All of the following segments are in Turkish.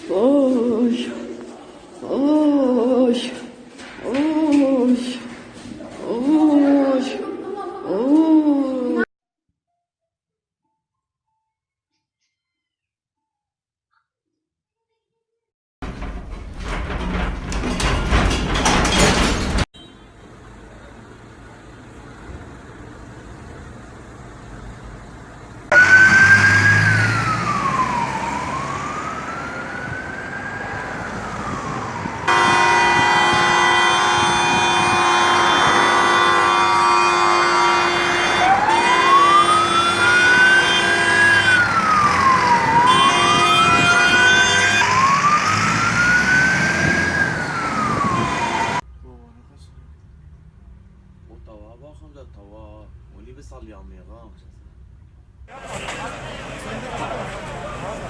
Oy, oy, oy, oy, oy. Bakın da tava, onu bir sallayamıyor ha.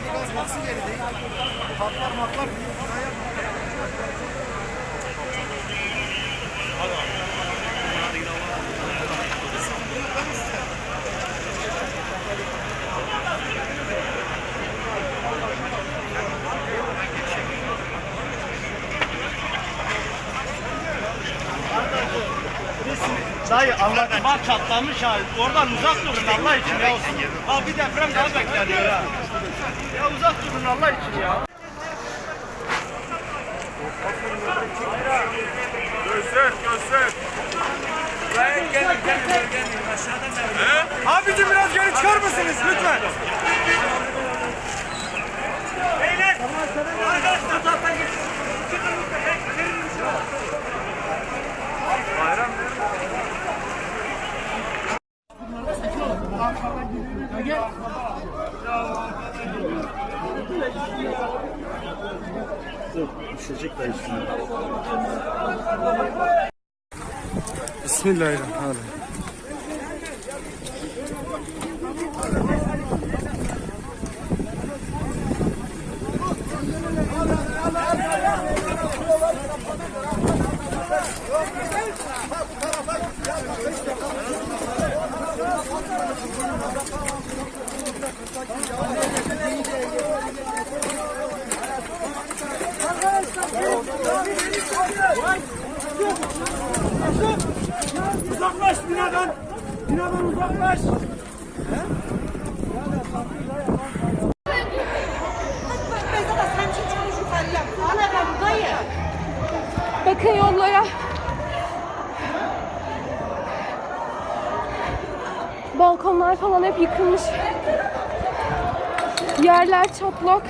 Biraz nasıl geri değil? Maklar. Dayı Allah'ım bak çatlamış ha. Oradan uzak durun Allah için ya. Ha bir deprem daha bekleniyor ya. Ya uzak durun Allah için ya. Göster. Gelin. Aşağıdan abicim biraz geri çıkar mısınız lütfen? Beyler. Arkadaşlar zaten bayram. Düşecek de üstüne. Bismillahirrahmanirrahim. Uzaklaş binadan. Binadan uzaklaş. Bakın yollara. Balkonlar falan hep yıkılmış. Yerler çatlak.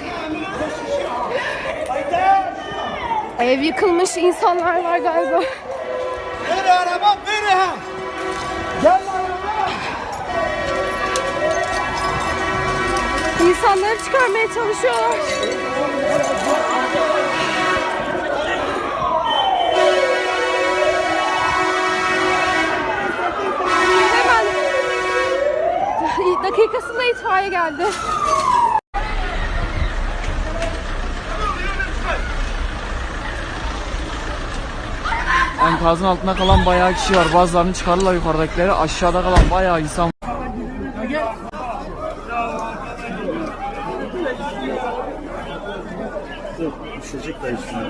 Ev yıkılmış, insanlar var galiba. Ver araba, ver ha. Gel araba. İnsanları çıkarmaya çalışıyorlar. Hemen dakikasında itfaiye geldi. Enkazın altında kalan bayağı kişi var. Bazılarını çıkarırlar yukarıdakileri. Aşağıda kalan bayağı insan var. Düşecek de üstüne.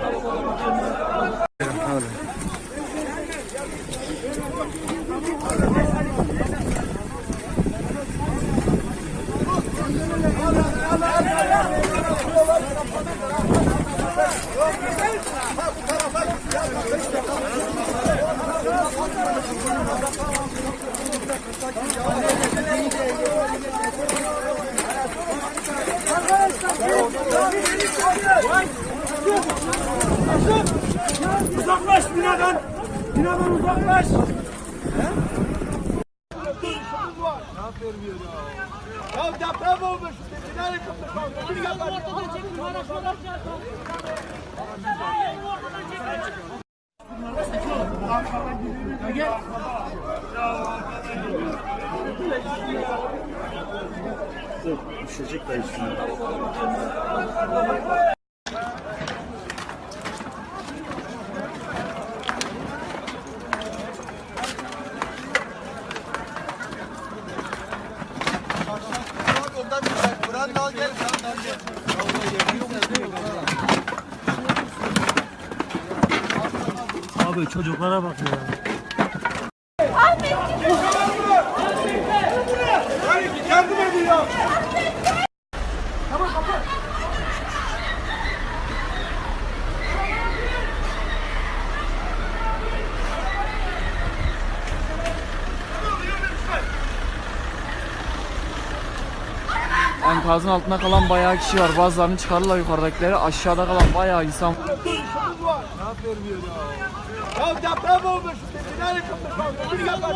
Uzaklaş binadan. Binadan uzaklaş. Ya deprem olmuş. Bina yıkılmış. Bir yapar. Düşecek de üstüne. Ondan Buran da al gel. Abi çocuklara bak ya. Yardım edin ya. Enkazın altında kalan bayağı kişi var. Bazılarını çıkarırlar yukarıdakileri. Aşağıda kalan bayağı insan. Ya deprem olmuş. Binayı kapatın. Bir yapar.